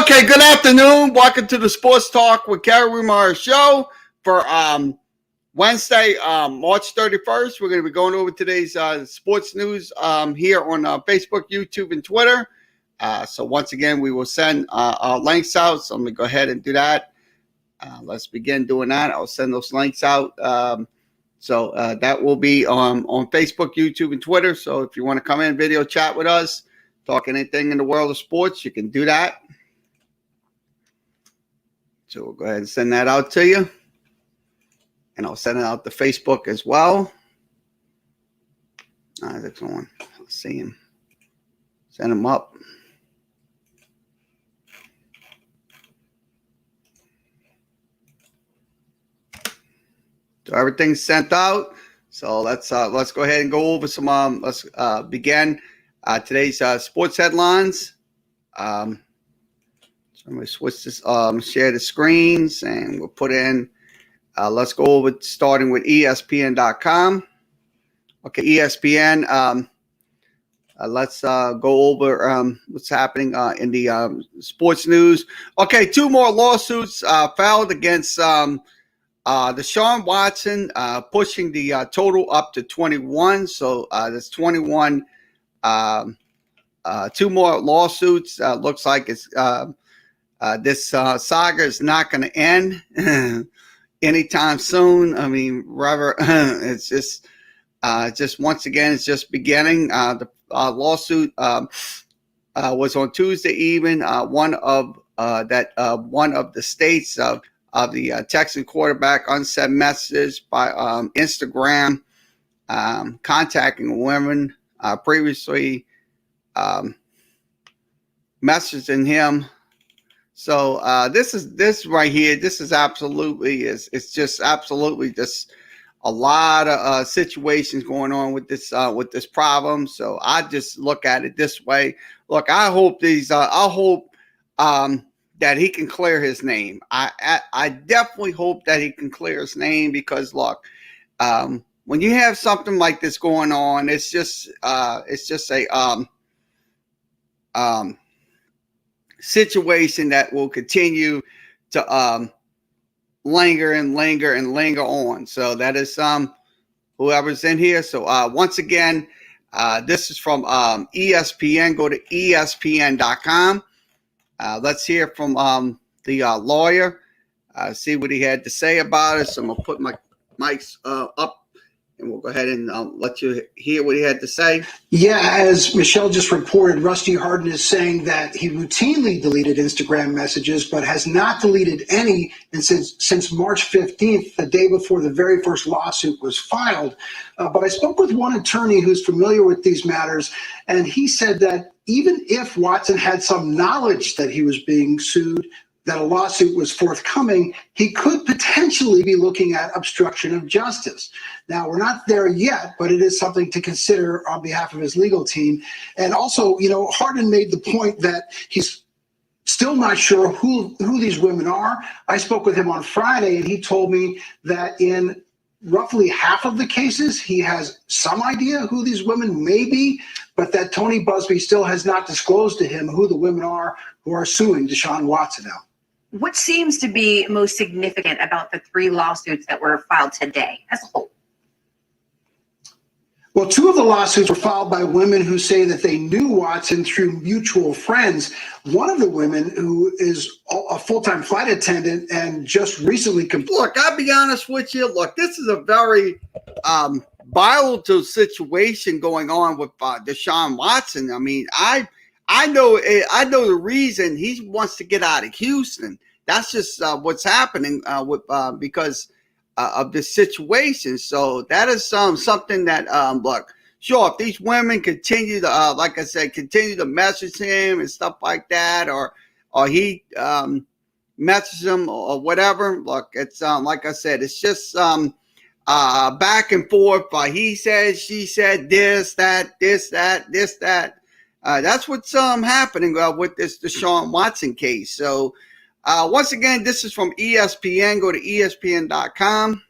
Okay, good afternoon. Welcome to the Sports Talk with Kerry Wehmeyer show for Wednesday, March 31st. We're going to be going over today's sports news here on Facebook, YouTube, and Twitter. So once again, we will send our links out. So I'm going to go ahead and do that. Let's begin doing that. I'll send those links out. So that will be on Facebook, YouTube, and Twitter. So if you want to come in, video chat with us, talk anything in the world of sports, you can do that. So we'll go ahead and send that out to you. And I'll send it out to Facebook as well. All right, that's on. Let's see him. Send him up. So everything's sent out. So let's go ahead and go over some. Let's begin today's sports headlines. So I'm going to switch this, share the screens, and we'll put in, let's go over starting with ESPN.com. Okay, ESPN, let's go over what's happening in the sports news. Okay, two more lawsuits filed against Deshaun Watson, pushing the total up to 21. So there's 21, two more lawsuits. Looks like it's this saga is not going to end anytime soon. I mean, rather, it's just once again, it's just beginning. The lawsuit was on Tuesday evening. One of the states of the Texan quarterback unsent messages by Instagram, contacting women previously, messaging him. So this right here. This is absolutely it's just absolutely just a lot of situations going on with this problem. So I just look at it this way. Look, I hope that he can clear his name. I definitely hope that he can clear his name, because look, when you have something like this going on, it's just a situation that will continue to linger on. So that is whoever's in here. So once again, this is from ESPN. Go to ESPN.com. Let's hear from the lawyer, see what he had to say about it. So I'm going to put my mics up, and we'll go ahead and let you hear what he had to say. Yeah, as Michelle just reported, Rusty Hardin is saying that he routinely deleted Instagram messages, but has not deleted any since March 15th, the day before the very first lawsuit was filed. But I spoke with one attorney who's familiar with these matters, and he said that even if Watson had some knowledge that he was being sued, that a lawsuit was forthcoming, he could potentially be looking at obstruction of justice. Now, we're not there yet, but it is something to consider on behalf of his legal team. And also, Hardin made the point that he's still not sure who these women are. I spoke with him on Friday, and he told me that in roughly half of the cases, he has some idea who these women may be, but that Tony Busby still has not disclosed to him who the women are who are suing Deshaun Watson now. What seems to be most significant about the three lawsuits that were filed today as a whole? Well, two of the lawsuits were filed by women who say that they knew Watson through mutual friends. One of the women, who is a full-time flight attendant and just recently Look, I'll be honest with you. Look, this is a very volatile situation going on with Deshaun Watson. I mean, I know the reason he wants to get out of Houston. That's just what's happening because of this situation. So that is something that look, sure, if these women continue to like I said, continue to message him and stuff like that, or he messages them or whatever. Look, it's like I said, it's just back and forth. He said, she said, this, that. That's what's happening with this Deshaun Watson case. So once again, this is from ESPN. Go to ESPN.com.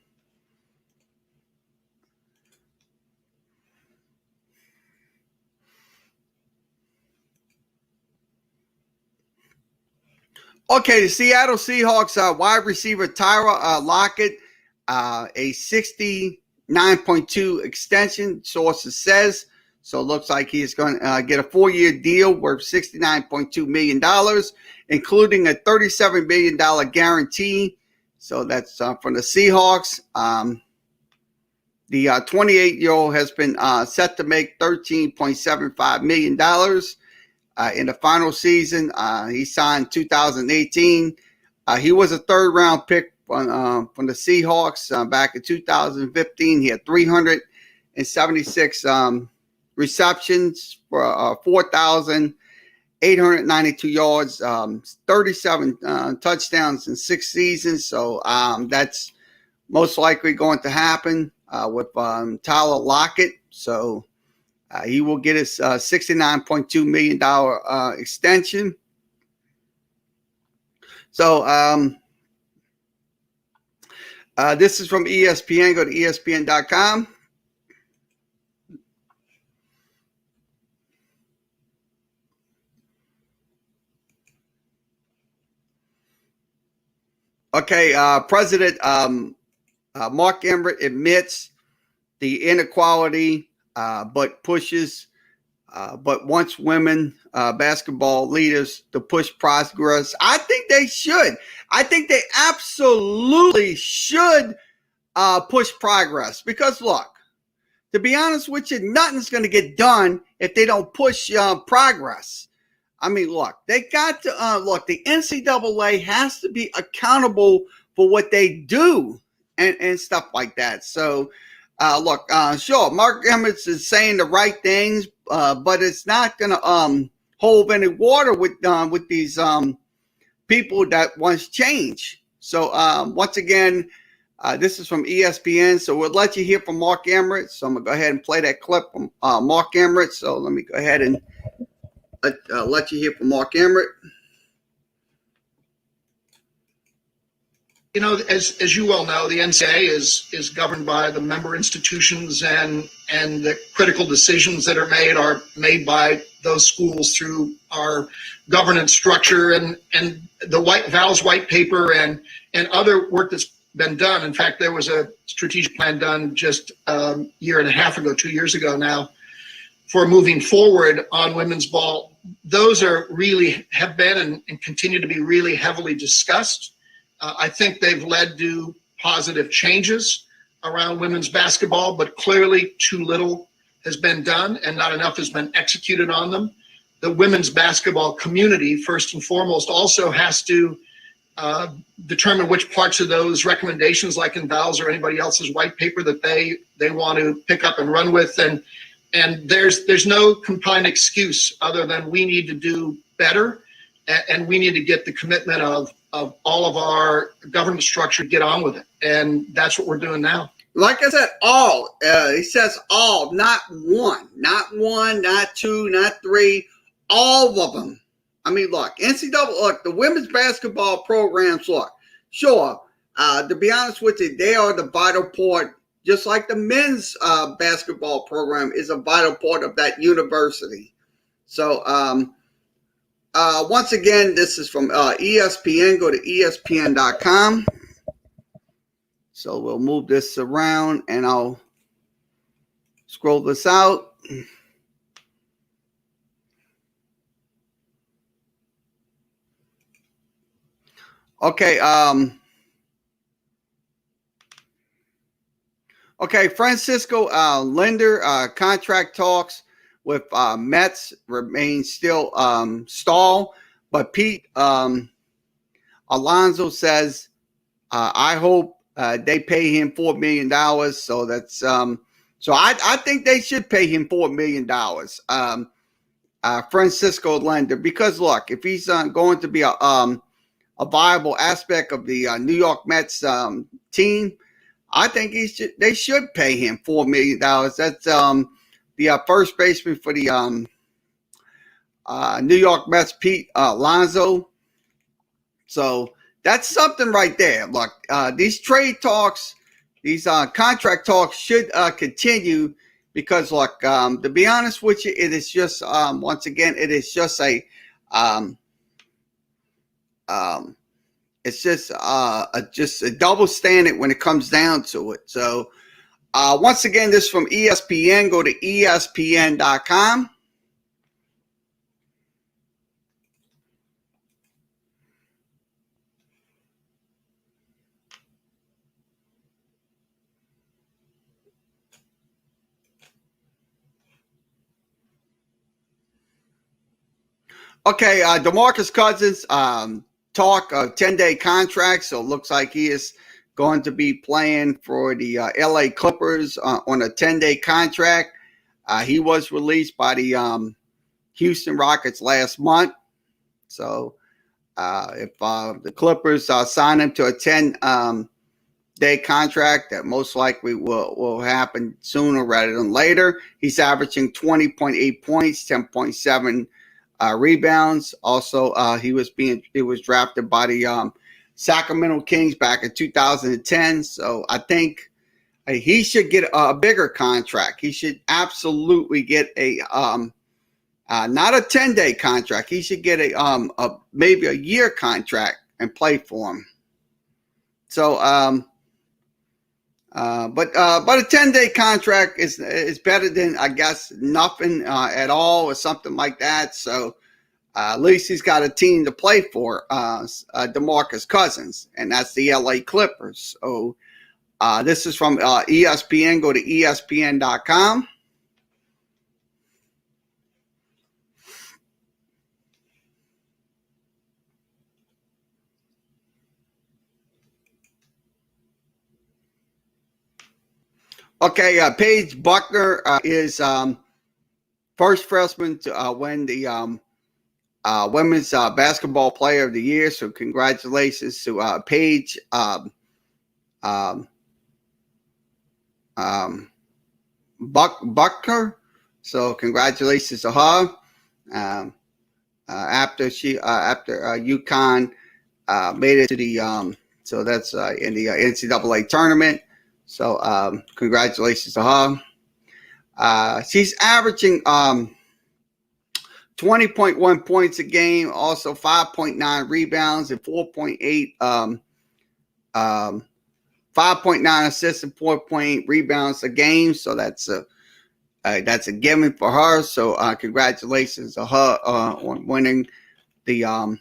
Okay, the Seattle Seahawks wide receiver Tyra Lockett, a 69.2 extension, sources says. So it looks like he's going to get a 4-year deal worth $69.2 million, including a $37 million guarantee. So that's from the Seahawks. The 28-year-old has been set to make $13.75 million in the final season. He signed 2018. He was a third-round pick from the Seahawks back in 2015. He had 376 receptions for 4,892 yards, 37 touchdowns in 6 seasons. So that's most likely going to happen with Tyler Lockett. So he will get his $69.2 million extension. So this is from ESPN. Go to ESPN.com. Okay, President Mark Emmert admits the inequality, but wants women basketball leaders to push progress. I think they should. I think they absolutely should push progress because, look, to be honest with you, nothing's going to get done if they don't push progress. I mean, look, they got to the NCAA has to be accountable for what they do and stuff like that. So, sure, Mark Emmert is saying the right things, but it's not going to hold any water with these people that wants change. So, once again, this is from ESPN. So we'll let you hear from Mark Emmert. So I'm going to go ahead and play that clip from Mark Emmert. So let me go ahead and let you hear from Mark Emmert. You know, as you well know, the NCAA is governed by the member institutions, and the critical decisions that are made by those schools through our governance structure and the Val's white paper and other work that's been done. In fact, there was a strategic plan done just a year and a half ago, 2 years ago now, for moving forward on women's ball. Those are really have been and continue to be really heavily discussed. I think they've led to positive changes around women's basketball, but clearly too little has been done and not enough has been executed on them. The women's basketball community, first and foremost, also has to determine which parts of those recommendations, like in Val's or anybody else's white paper, that they want to pick up and run with. And there's no combined excuse other than we need to do better, and we need to get the commitment of all of our government structure to get on with it. And that's what we're doing now. Like I said, all. He says all, not one, not two, not three, all of them. I mean, look, look, the women's basketball programs, look, sure, to be honest with you, they are the vital part, just like the men's basketball program is a vital part of that university. So, once again, this is from ESPN. Go to ESPN.com. So we'll move this around and I'll scroll this out. Okay. Francisco Linder contract talks with Mets remain still stall, but Pete Alonso says, I hope they pay him $4 million. So that's so I think they should pay him $4 million. Francisco Linder, because look, if he's going to be a viable aspect of the New York Mets team, I think they should pay him $4 million. That's the first baseman for the New York Mets, Pete Alonso. So that's something right there. Look, these trade talks, these contract talks should continue because, look, to be honest with you, it is just, once again, it is just a it's just a double standard when it comes down to it. So once again, this is from ESPN. Go to ESPN.com. Okay, DeMarcus Cousins talk of 10-day contract, so it looks like he is going to be playing for the LA Clippers on a 10-day contract. He was released by the Houston Rockets last month. So if the Clippers sign him to a 10-day contract, that most likely will happen sooner rather than later. He's averaging 20.8 points, 10.7 rebounds. Also, he was drafted by the Sacramento Kings back in 2010. So I think he should get a bigger contract. He should absolutely get a not a 10-day contract. He should get a maybe a year contract and play for him. So but a 10-day contract is better than, I guess, nothing at all or something like that. So at least he's got a team to play for, DeMarcus Cousins, and that's the LA Clippers. So this is from ESPN. Go to ESPN.com. Okay, Paige Buckner is first freshman to win the Women's Basketball Player of the Year. So congratulations to Paige Buckner. So congratulations to her. After UConn made it to the so that's in the NCAA tournament. So congratulations to her. She's averaging 20.1 points a game, also 5.9 rebounds and 4.8 5.9 assists and 4.8 rebounds a game. So that's a given for her. So congratulations to her on winning the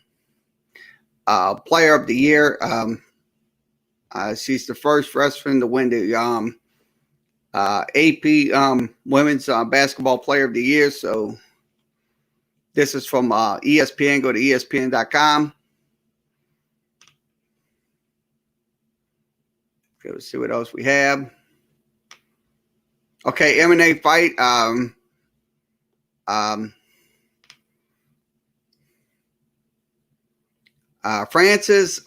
Player of the Year. She's the first freshman to win the AP Women's Basketball Player of the Year. So this is from ESPN. Go to ESPN.com. Okay, let's see what else we have. Okay, MMA fight. Francis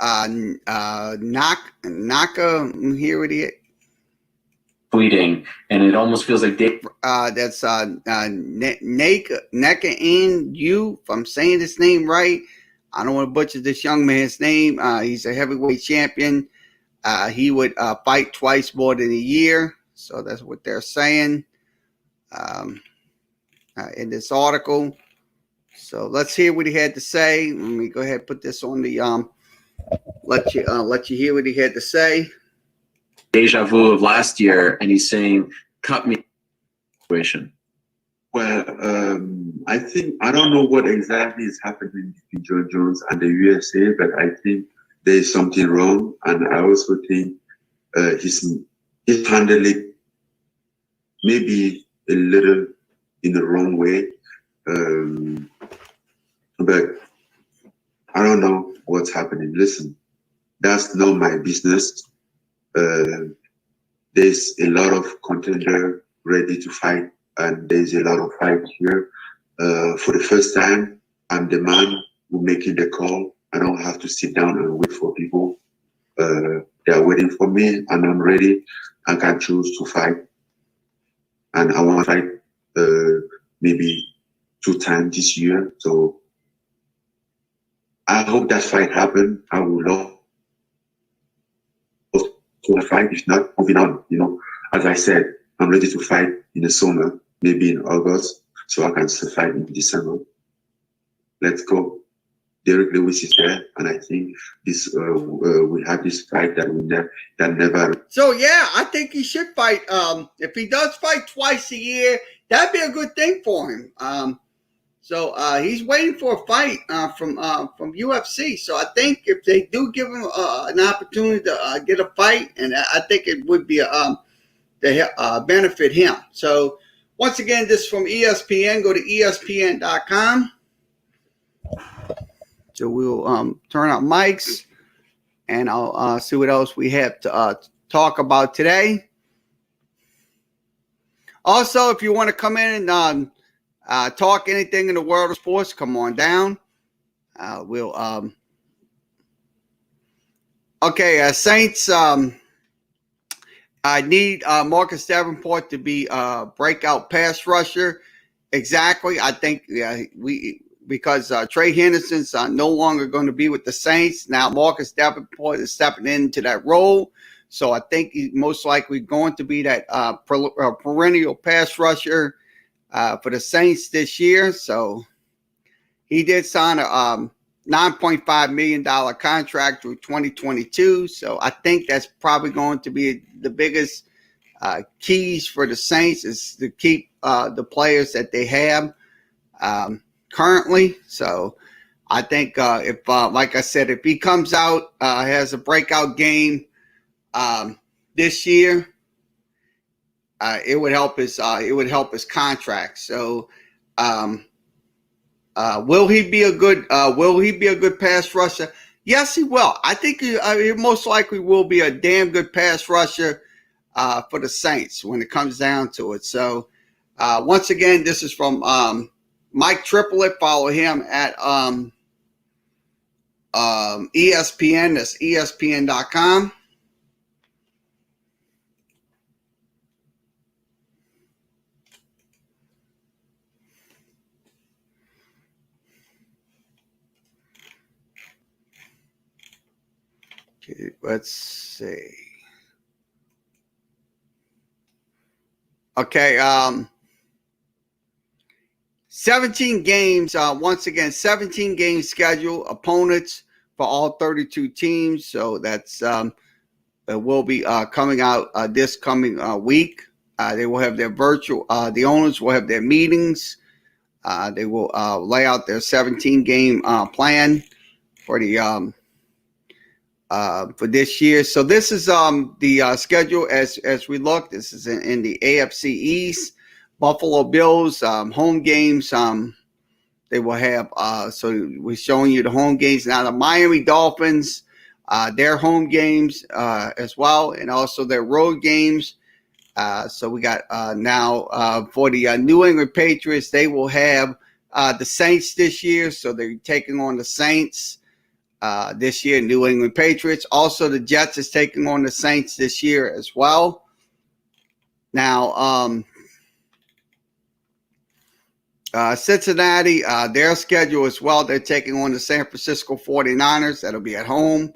Naka, here it is. Tweeting, and it almost feels like that's Naka-in you, if I'm saying his name right. I don't want to butcher this young man's name. He's a heavyweight champion. He would fight twice more than a year. So that's what they're saying in this article. So let's hear what he had to say. Let me go ahead and put this on the let you hear what he had to say. Deja vu of last year, and he's saying, "Cut me." Situation. Well, I think I don't know what exactly is happening between John Jones and the USA, but I think there is something wrong, and I also think he's handled it maybe a little in the wrong way. But I don't know what's happening. Listen, that's not my business. There's a lot of contender ready to fight, and there's a lot of fight here. For the first time, I'm the man who making the call. I don't have to sit down and wait for people. They are waiting for me, and I'm ready. I can choose to fight, and I want to fight maybe 2 times this year. So I hope that fight happen. I would love to fight. If not, moving on. You know, as I said, I'm ready to fight in the summer, maybe in August, so I can still fight in December. Let's go. Derek Lewis is there, and I think this we have this fight that never. So yeah, I think he should fight. If he does fight twice a year, that'd be a good thing for him. So he's waiting for a fight from UFC. So I think if they do give him an opportunity to get a fight, and I think it would be to benefit him. So once again, this is from ESPN. Go to ESPN.com. So we'll turn on mics, and I'll see what else we have to talk about today. Also, if you want to come in and talk anything in the world of sports, come on down. We'll okay, Saints. I need Marcus Davenport to be a breakout pass rusher. Exactly. I think because Trey Henderson's no longer going to be with the Saints. Now Marcus Davenport is stepping into that role. So I think he's most likely going to be that perennial pass rusher for the Saints this year. So he did sign a $9.5 million contract through 2022. So I think that's probably going to be the biggest keys for the Saints is to keep the players that they have currently. So I think if, like I said, if he comes out, has a breakout game this year, it would help his contract. So will he be a good pass rusher? Yes, he will. I think he most likely will be a damn good pass rusher for the Saints when it comes down to it. So once again, this is from Mike Triplett. Follow him at ESPN. That's ESPN.com. Okay, let's see. Okay, 17 games. Once again, 17 game schedule. Opponents for all 32 teams. So that's it will be coming out this coming week. They will have their virtual. The owners will have their meetings. They will lay out their 17 game plan for the for this year. So this is the schedule as we look. This is in the AFC East. Buffalo Bills home games. They will have. So we're showing you the home games now. The Miami Dolphins, their home games as well, and also their road games. So we got now for the New England Patriots. They will have the Saints this year. So they're taking on the Saints. This year, New England Patriots. Also, the Jets is taking on the Saints this year as well. Now, Cincinnati, their schedule as well. They're taking on the San Francisco 49ers. That'll be at home.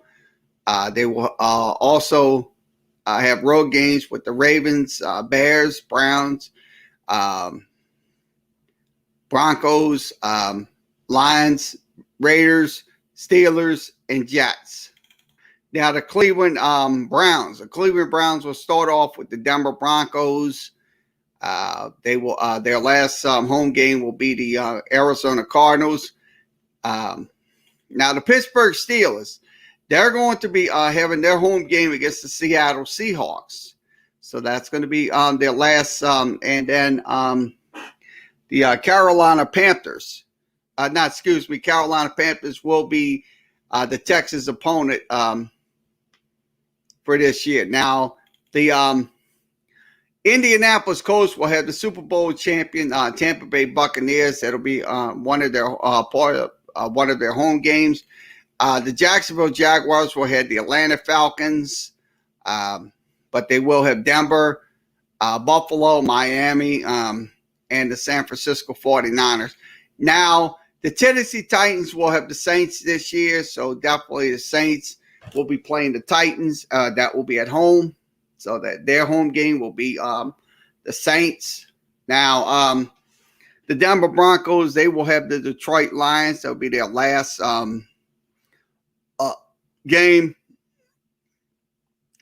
They will also have road games with the Ravens, Bears, Browns, Broncos, Lions, Raiders, Steelers, and Jets. Now the Cleveland Browns. The Cleveland Browns will start off with the Denver Broncos. They will their last home game will be the Arizona Cardinals. Now the Pittsburgh Steelers, they're going to be having their home game against the Seattle Seahawks. So that's going to be their last. And then the Carolina Panthers. Carolina Panthers will be the Texas opponent for this year. Now, the Indianapolis Colts will have the Super Bowl champion Tampa Bay Buccaneers. That'll be one of their one of their home games. The Jacksonville Jaguars will have the Atlanta Falcons, but they will have Denver, Buffalo, Miami, and the San Francisco 49ers. Now, the Tennessee Titans will have the Saints this year, so definitely the Saints will be playing the Titans. That will be at home, so that their home game will be the Saints. Now, The Denver Broncos, they will have the Detroit Lions. That'll be their last game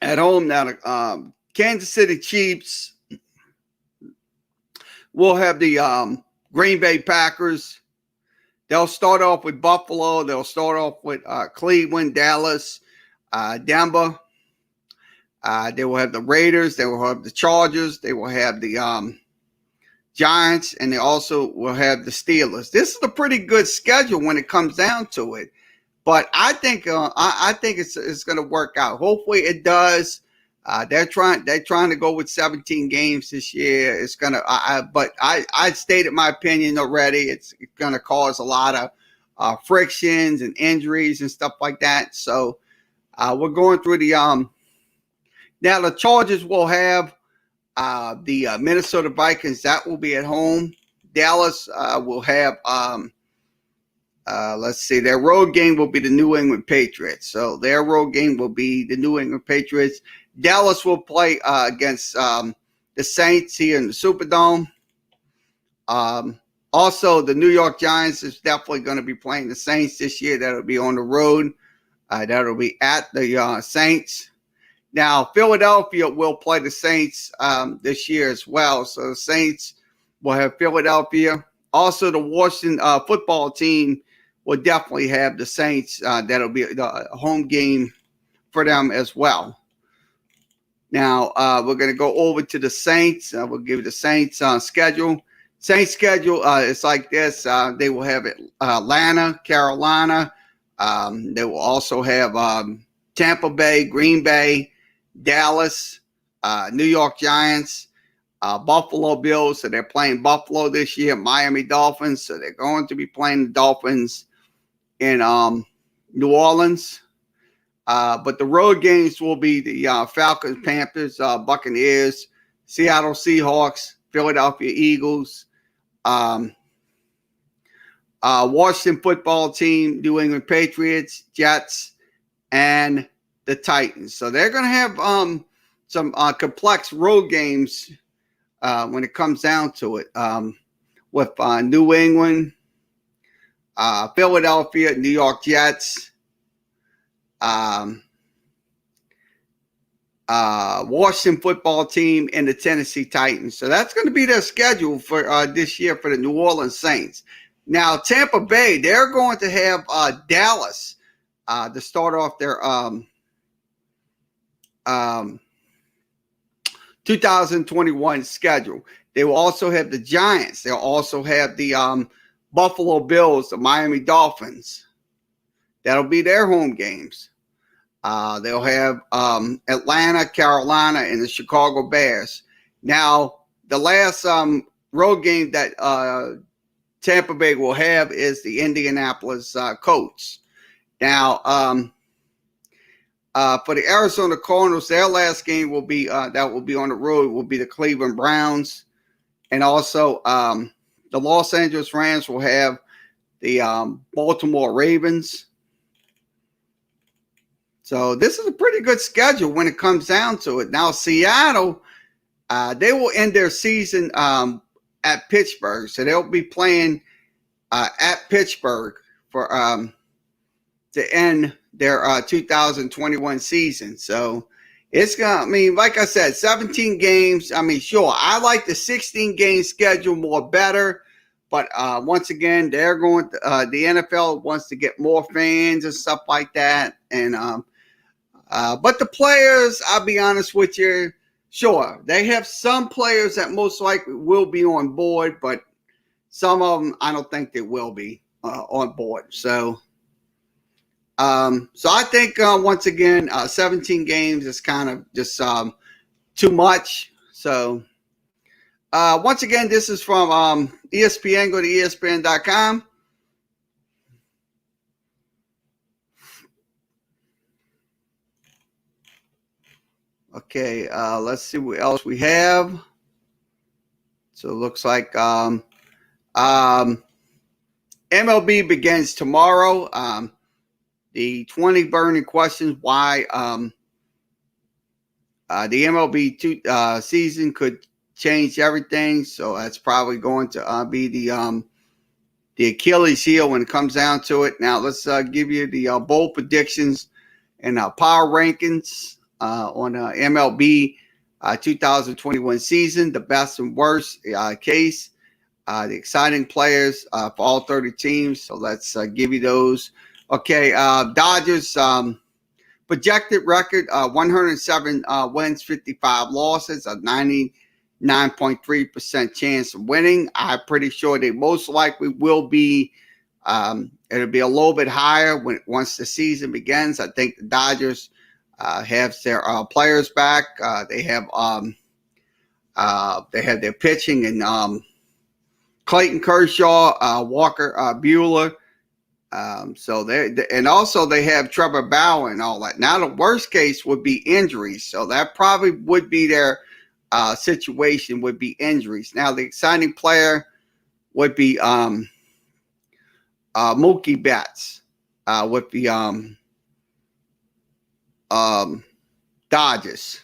at home. Now, the Kansas City Chiefs will have the Green Bay Packers. They'll start off with Buffalo. They'll start off with Cleveland, Dallas, Denver. They will have the Raiders. They will have the Chargers. They will have the Giants, and they also will have the Steelers. This is a pretty good schedule when it comes down to it. But I think it's going to work out. Hopefully, it does. They're trying to go with 17 games this year. It's gonna. But I stated my opinion already. It's going to cause a lot of frictions and injuries and stuff like that. So we're going through the now the Chargers will have the Minnesota Vikings. That will be at home. Dallas will have let's see, their road game will be the New England Patriots. So their road game will be the New England Patriots. Dallas will play against the Saints here in the Superdome. Also, the New York Giants is definitely going to be playing the Saints this year. That'll be on the road. That'll be at the Saints. Now, Philadelphia will play the Saints this year as well. So the Saints will have Philadelphia. Also, the Washington football team will definitely have the Saints. That'll be the home game for them as well. Now, we're going to go over to the Saints. We'll give you the Saints schedule. Saints schedule is like this. They will have Atlanta, Carolina. They will also have Tampa Bay, Green Bay, Dallas, New York Giants, Buffalo Bills. So they're playing Buffalo this year. Miami Dolphins. So they're going to be playing the Dolphins in New Orleans. But the road games will be the Falcons, Panthers, Buccaneers, Seattle Seahawks, Philadelphia Eagles, Washington football team, New England Patriots, Jets, and the Titans. So they're going to have some complex road games when it comes down to it with New England, Philadelphia, New York Jets, Washington football team, and the Tennessee Titans. So that's going to be their schedule for this year for the New Orleans Saints. Now, Tampa Bay, they're going to have Dallas to start off their 2021 schedule. They will also have the Giants. They'll also have the Buffalo Bills, the Miami Dolphins. That'll be their home games. They'll have Atlanta, Carolina, and the Chicago Bears. Now, the last road game that Tampa Bay will have is the Indianapolis Colts. Now, for the Arizona Cardinals, their last game will be that will be on the road will be the Cleveland Browns, and also the Los Angeles Rams will have the Baltimore Ravens. So this is a pretty good schedule when it comes down to it. Now, Seattle, they will end their season at Pittsburgh. So they'll be playing at Pittsburgh for to end their 2021 season. So it's going to, I mean, like I said, 17 games. I mean, sure, I like the 16-game schedule more better. But once again, they're going to, the NFL wants to get more fans and stuff like that. And but the players, I'll be honest with you, sure, they have some players that most likely will be on board, but some of them I don't think they will be on board. So I think once again, 17 games is kind of just too much. So once again, this is from ESPN. Go to ESPN.com. Okay, let's see what else we have. So it looks like MLB begins tomorrow. The 20 burning questions why the MLB season could change everything. So that's probably going to be the Achilles heel when it comes down to it. Now let's give you the bold predictions and power rankings on MLB 2021 season, the best and worst case, the exciting players for all 30 teams. So let's give you those. Okay, Dodgers projected record 107 wins, 55 losses, a 99.3% chance of winning. I'm pretty sure they most likely will be. It'll be a little bit higher once the season begins. I think the Dodgers have their players back. They have their pitching and Clayton Kershaw, Walker Buehler. So and also they have Trevor Bauer and all that. Now the worst case would be injuries. So that probably would be their situation, would be injuries. Now the exciting player would be Mookie Betts with the Dodgers.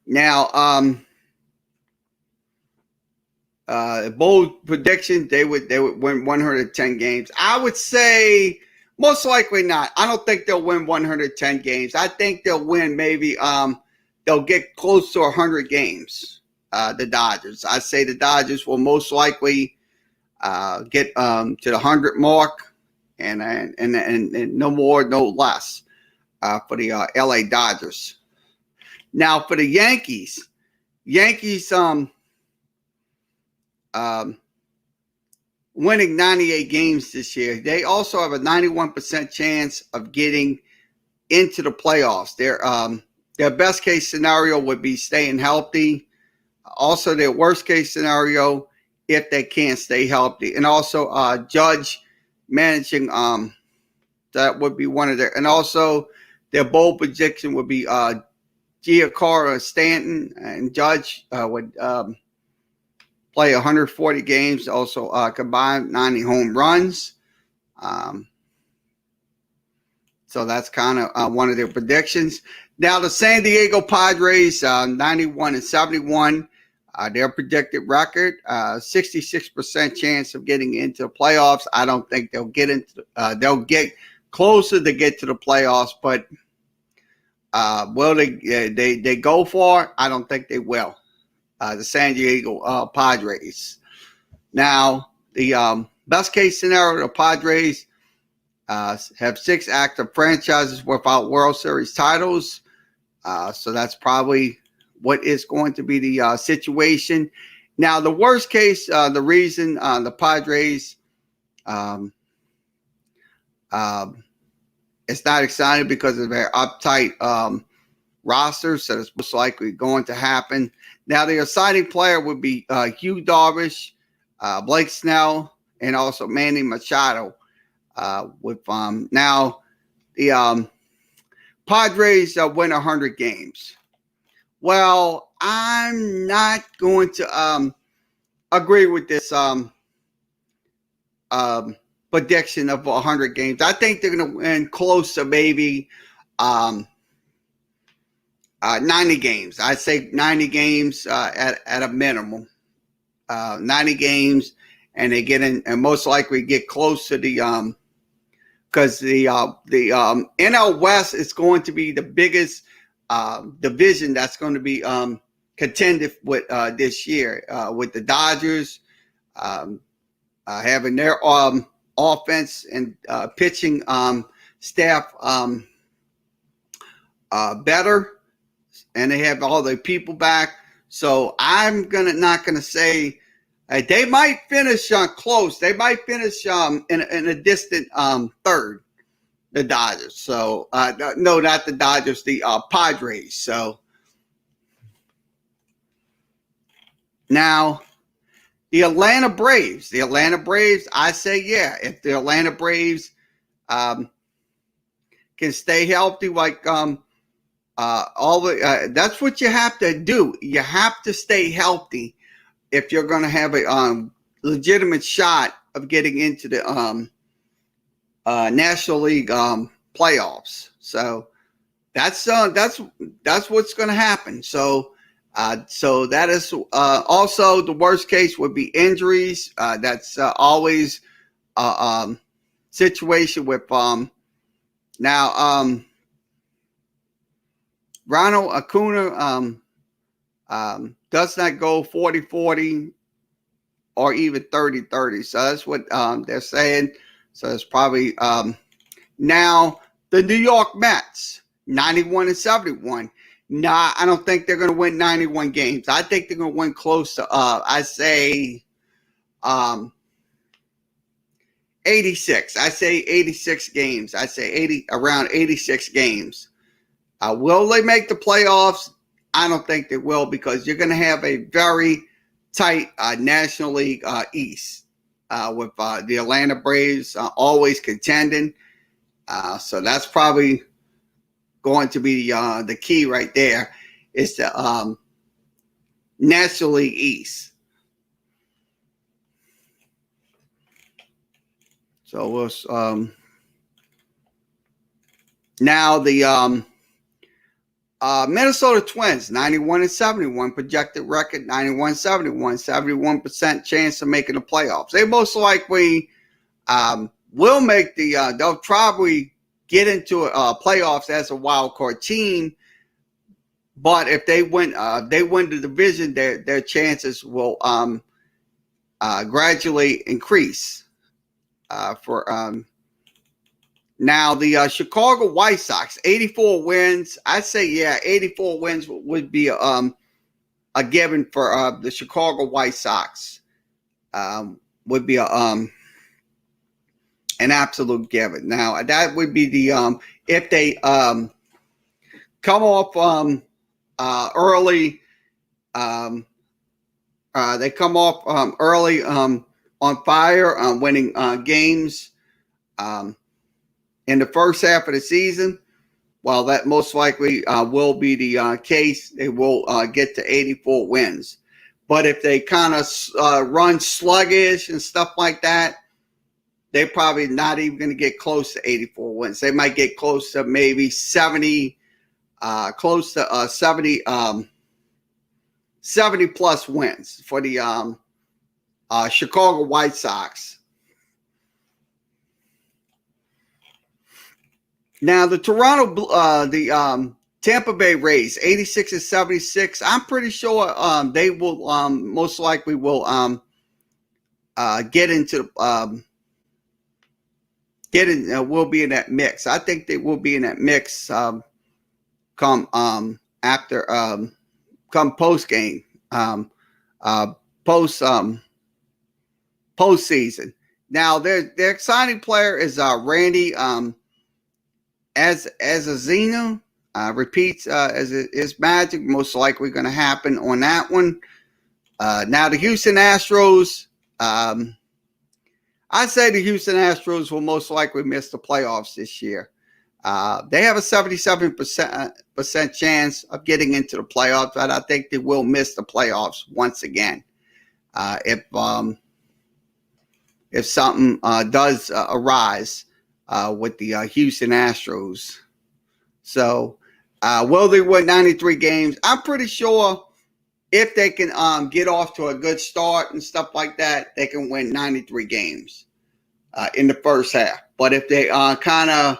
Now bold prediction, they would win 110 games. I would say most likely not. I don't think they'll win 110 games. I think they'll win maybe they'll get close to 100 games. The Dodgers. I say the Dodgers will most likely get to the 100 mark and no more, no less for the LA Dodgers. Now for the Yankees winning 98 games this year. They also have a 91% chance of getting into the playoffs. Their best case scenario would be staying healthy. Also, their worst case scenario, if they can't stay healthy, and also Judge managing. That would be one of their, and also their bold prediction would be Giancarlo Stanton, and Judge would play 140 games, also combined 90 home runs. So that's kind of one of their predictions. Now the San Diego Padres, 91-71, their predicted record, 66% chance of getting into the playoffs. I don't think they'll get into. They'll get closer to get to the playoffs, but will they go far? I don't think they will. The San Diego Padres. Now the best case scenario, the Padres have 6 active franchises without World Series titles. So that's probably what is going to be the situation. Now, the worst case, the reason the Padres it's not exciting because of their uptight roster, so that's most likely going to happen. Now, the exciting player would be Hugh Darvish, Blake Snell, and also Manny Machado. Now the Padres win 100 games. Well, I'm not going to agree with this prediction of 100 games. I think they're going to win close to maybe 90 games. I'd say 90 games at a minimum. 90 games, and they get in, and most likely get close to the because the NL West is going to be the biggest division that's going to be contended with this year, with the Dodgers having their offense and pitching staff better, and they have all their people back. So I'm not gonna say they might finish close. They might finish in a distant third, the Dodgers. So no, not the Dodgers, the Padres. So now the Atlanta Braves. The Atlanta Braves, I say, yeah, if the Atlanta Braves can stay healthy, like that's what you have to do. You have to stay healthy if you're going to have a legitimate shot of getting into the National League playoffs. So that's what's going to happen. So So that is also the worst case would be injuries. That's always a situation with now Ronald Acuna does not go 40-40 or even 30-30. So that's what they're saying. So it's probably now the New York Mets 91-71. Nah, I don't think they're going to win 91 games. I think they're going to win close to I say 86. I say 86 games. I say around 86 games. Will they make the playoffs? I don't think they will, because you're going to have a very tight National League East with the Atlanta Braves always contending. So that's probably going to be the key right there, is the National League East. So we'll now the Minnesota Twins 91-71 projected record 91-71, 71% chance of making the playoffs. They most likely will make the. They'll probably get into playoffs as a wild card team, but if they win the division, their chances will gradually increase. Now the Chicago White Sox 84 wins. I say 84 wins would be a given for the Chicago White Sox. Would be an absolute given. Now that would be the if they come off early. They come off early on fire, winning games in the first half of the season. Well, that most likely will be the case. They will get to 84 wins. But if they kind of run sluggish and stuff like that, they're probably not even going to get close to 84 wins. They might get close to maybe 70, 70 plus wins for the Chicago White Sox. Now the Tampa Bay Rays 86-76. I'm pretty sure they will most likely will get into will be in that mix. I think they will be in that mix come after come post game postseason. Now their exciting player is Randy as a Zeno repeats as is magic, most likely going to happen on that one. Now the Houston Astros, I say the Houston Astros will most likely miss the playoffs this year. They have a 77% chance of getting into the playoffs, but I think they will miss the playoffs once again if something does arise with the Houston Astros. So will they win 93 games? I'm pretty sure if they can get off to a good start and stuff like that, they can win 93 games in the first half. But if they kind of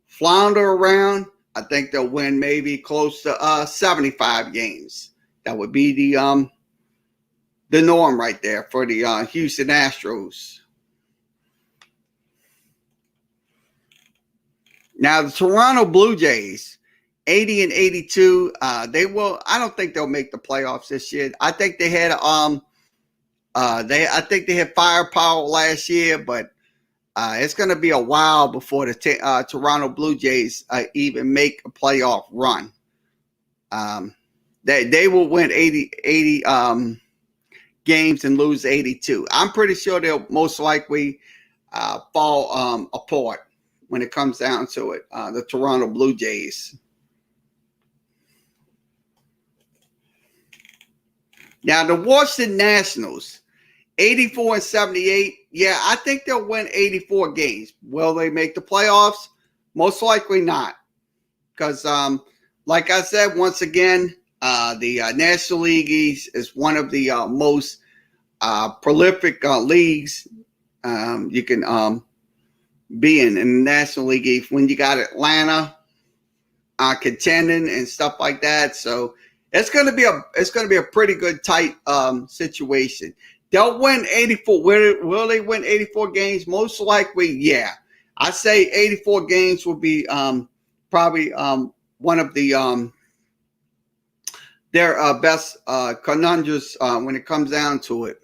flounder around, I think they'll win maybe close to 75 games. That would be the norm right there for the Houston Astros. Now the Toronto Blue Jays, 80-82. They will. I don't think they'll make the playoffs this year. I think they had I think they had firepower last year, but it's going to be a while before the Toronto Blue Jays even make a playoff run. They will win 80 games and lose 82. I'm pretty sure they'll most likely fall apart when it comes down to it, the Toronto Blue Jays. Now, the Washington Nationals, 84-78. Yeah, I think they'll win 84 games. Will they make the playoffs? Most likely not. Because, like I said, once again, The National League East is one of the most prolific leagues you can be in the National League East when you got Atlanta contending and stuff like that. So it's going to be a pretty good tight situation. They'll win 84. Will they win 84 games? Most likely, yeah. I say 84 games will be probably one of the their best conundrums when it comes down to it.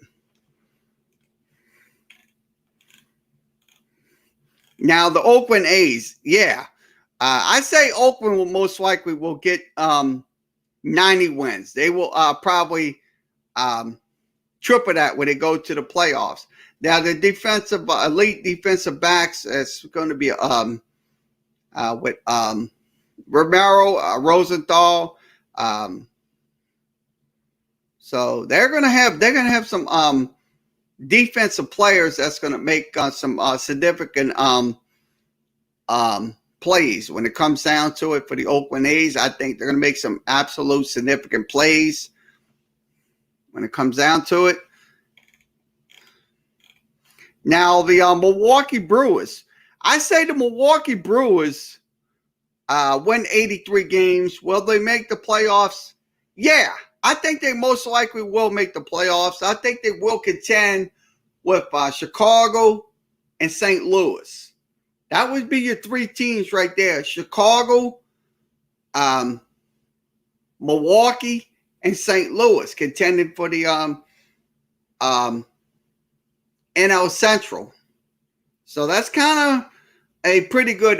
Now the Oakland A's, yeah. I say Oakland will most likely will get 90 wins. They will probably triple that when they go to the playoffs. Now the defensive elite defensive backs is going to be with Romero, Rosenthal. So they're gonna have some defensive players that's gonna make some significant plays when it comes down to it for the Oakland A's. I think they're gonna make some absolute significant plays when it comes down to it. Now the Milwaukee Brewers. I say the Milwaukee Brewers win 83 games. Will they make the playoffs? Yeah. I think they most likely will make the playoffs. I think they will contend with Chicago and St. Louis. That would be your three teams right there. Chicago, Milwaukee, and St. Louis contending for the NL Central. So that's kind of a pretty good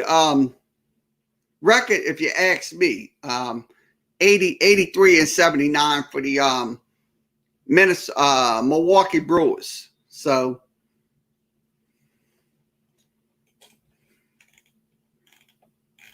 record if you ask me. 83 and 79 for the Milwaukee Brewers. So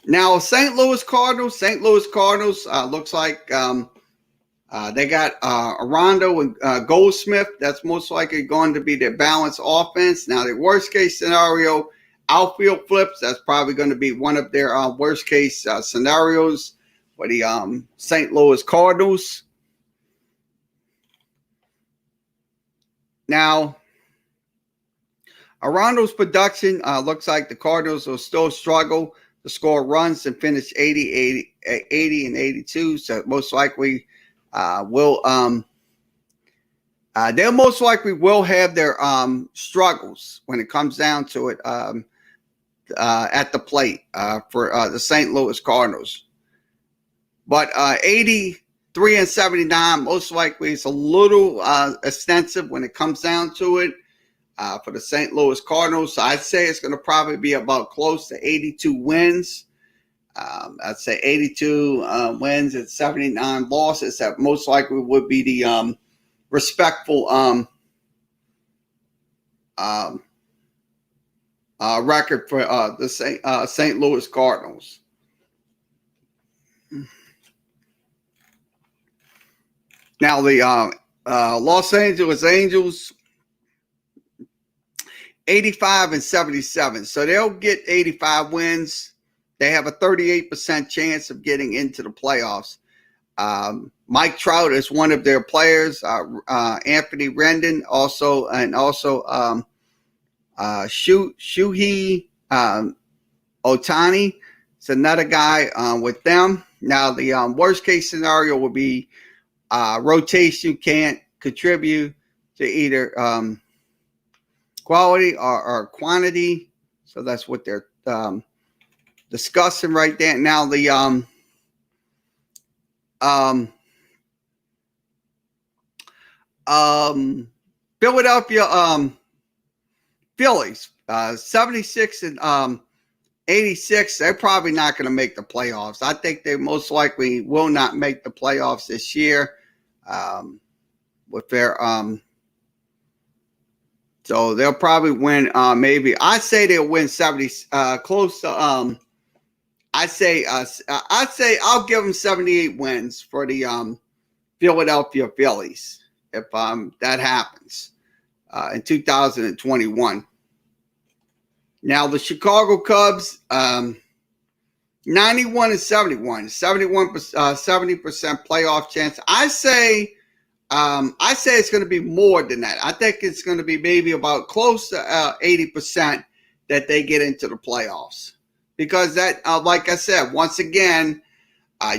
now St. Louis Cardinals looks like they got Arondo and Goldsmith. That's most likely going to be their balanced offense. Now the worst case scenario, outfield flips. That's probably going to be one of their worst case scenarios for the St. Louis Cardinals. Now, Arondo's production looks like the Cardinals will still struggle to score runs and finish 80 and 82. So most likely they'll most likely will have their struggles when it comes down to it at the plate for the St. Louis Cardinals. But 83 and 79 most likely is a little extensive when it comes down to it for the St. Louis Cardinals. So I'd say it's going to probably be about close to 82 wins. I'd say 82 wins and 79 losses. That most likely would be the respectful record for the St. Louis Cardinals. Now the Los Angeles Angels, 85 and 77. So they'll get 85 wins. They have a 38% chance of getting into the playoffs. Mike Trout is one of their players. Anthony Rendon also Shuhei Otani is another guy with them. Now the worst case scenario would be rotation can't contribute to either quality or quantity. So that's what they're discussing right there. Now the Philadelphia Phillies, 76 and 86, they're probably not going to make the playoffs. I think they most likely will not make the playoffs this year with their so they'll probably win maybe I say they'll win 70 close to I'd say I'll give them 78 wins for the Philadelphia Phillies if that happens in 2021. Now the Chicago Cubs, 91 and 71, 70% playoff chance. I say it's going to be more than that. I think it's going to be maybe about close to 80% that they get into the playoffs, because that, like I said, once again,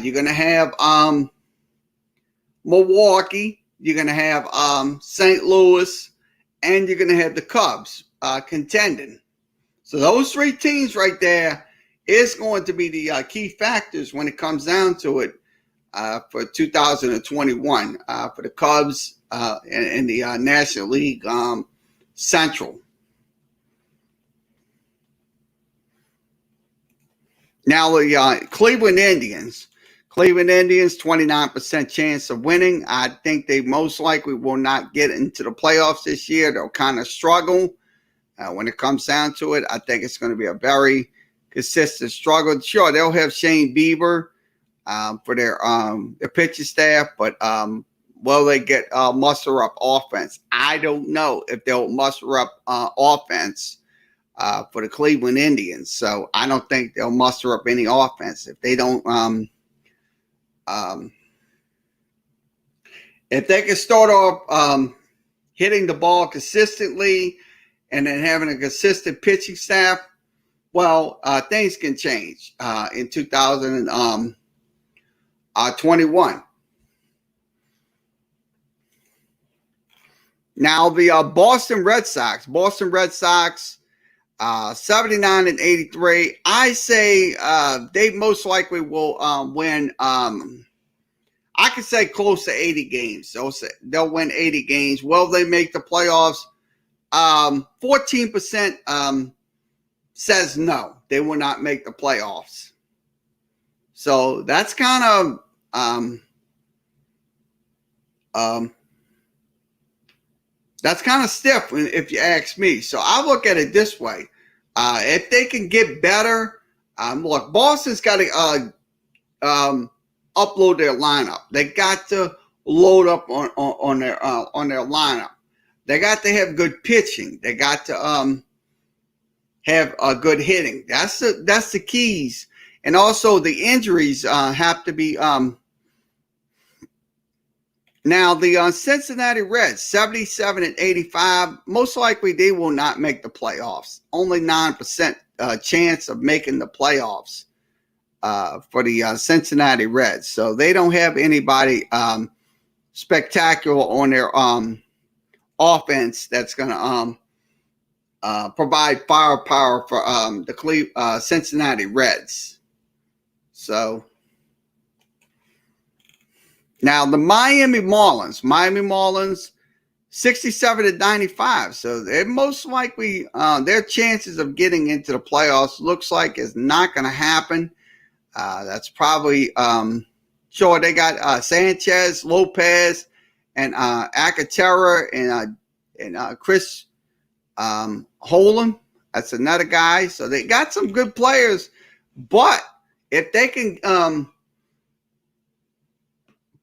you're going to have Milwaukee, you're going to have St. Louis, and you're going to have the Cubs contending. So those three teams right there is going to be the key factors when it comes down to it for 2021 for the Cubs in the National League Central. Now the Cleveland Indians, 29% chance of winning. I think they most likely will not get into the playoffs this year. They'll kind of struggle when it comes down to it. I think it's going to be a very consistent struggle. Sure, they'll have Shane Bieber for their pitching staff, but will they get muster up offense? I don't know if they'll muster up offense for the Cleveland Indians. So I don't think they'll muster up any offense if they don't. If they can start off hitting the ball consistently and then having a consistent pitching staff, well, things can change in 2021. Now the Boston Red Sox, 79 and 83. I say they most likely will win. I could say close to 80 games. They'll win 80 games. Will they make the playoffs? 14% says no, they will not make the playoffs. So that's kind of stiff if you ask me. So I look at it this way. If they can get better, look, Boston's got to upload their lineup. They got to load up on their lineup. They got to have good pitching. They got to have good hitting. That's the keys. And also the injuries have to be. Now the Cincinnati Reds, 77 and 85. Most likely they will not make the playoffs. Only 9% chance of making the playoffs for the Cincinnati Reds. So they don't have anybody spectacular on their offense that's going to provide firepower for the Cincinnati Reds. So now the Miami Marlins, 67 to 95. So they're most likely their chances of getting into the playoffs looks like is not going to happen. That's probably sure they got Sanchez, Lopez, and Acatera and Chris Holland. That's another guy. So they got some good players, but if they can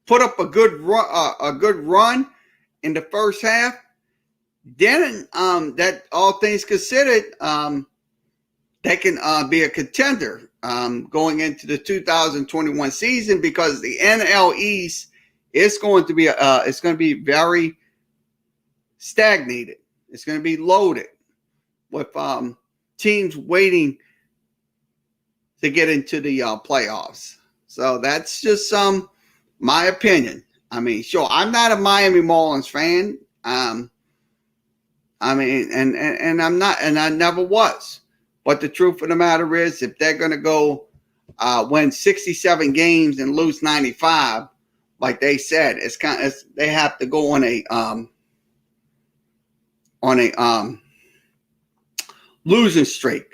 put up a good run in the first half, then that all things considered, they can be a contender going into the 2021 season, because the NL East is going to be it's going to be very stagnated. It's going to be loaded with teams waiting to get into the playoffs. So that's just my opinion. I mean, sure, I'm not a Miami Marlins fan. I mean, and I'm not, and I never was. But the truth of the matter is, if they're going to go win 67 games and lose 95, like they said, they have to go on a losing streak.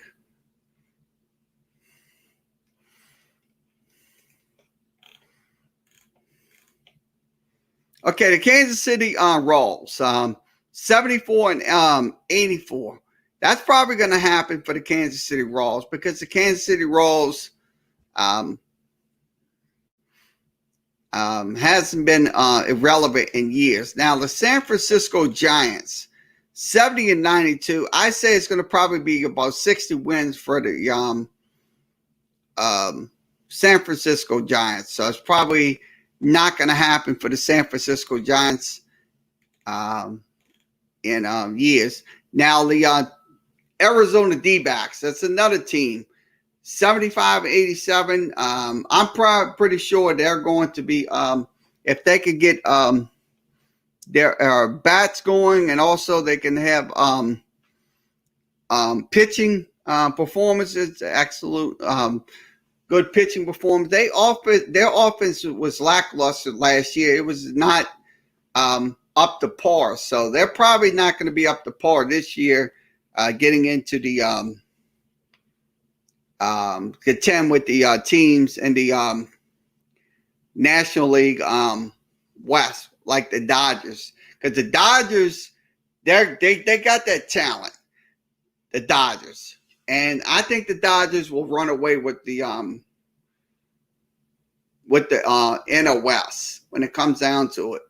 Okay, the Kansas City Royals, 74 and 84. That's probably going to happen for the Kansas City Royals, because the Kansas City Royals hasn't been irrelevant in years. Now, the San Francisco Giants, 70 and 92. I say it's going to probably be about 60 wins for the San Francisco Giants. So it's probably not going to happen for the San Francisco Giants in years. Now, the Arizona D-backs, that's another team. 75-87. I'm pretty sure they're going to be, if they could get their bats going, and also they can have pitching performances, absolute good pitching performance. Their offense was lackluster last year. It was not up to par, so they're probably not going to be up to par this year. Getting into the contend with the teams in the National League West, like the Dodgers, because the Dodgers, they got that talent, the Dodgers, and I think the Dodgers will run away with the NL West when it comes down to it.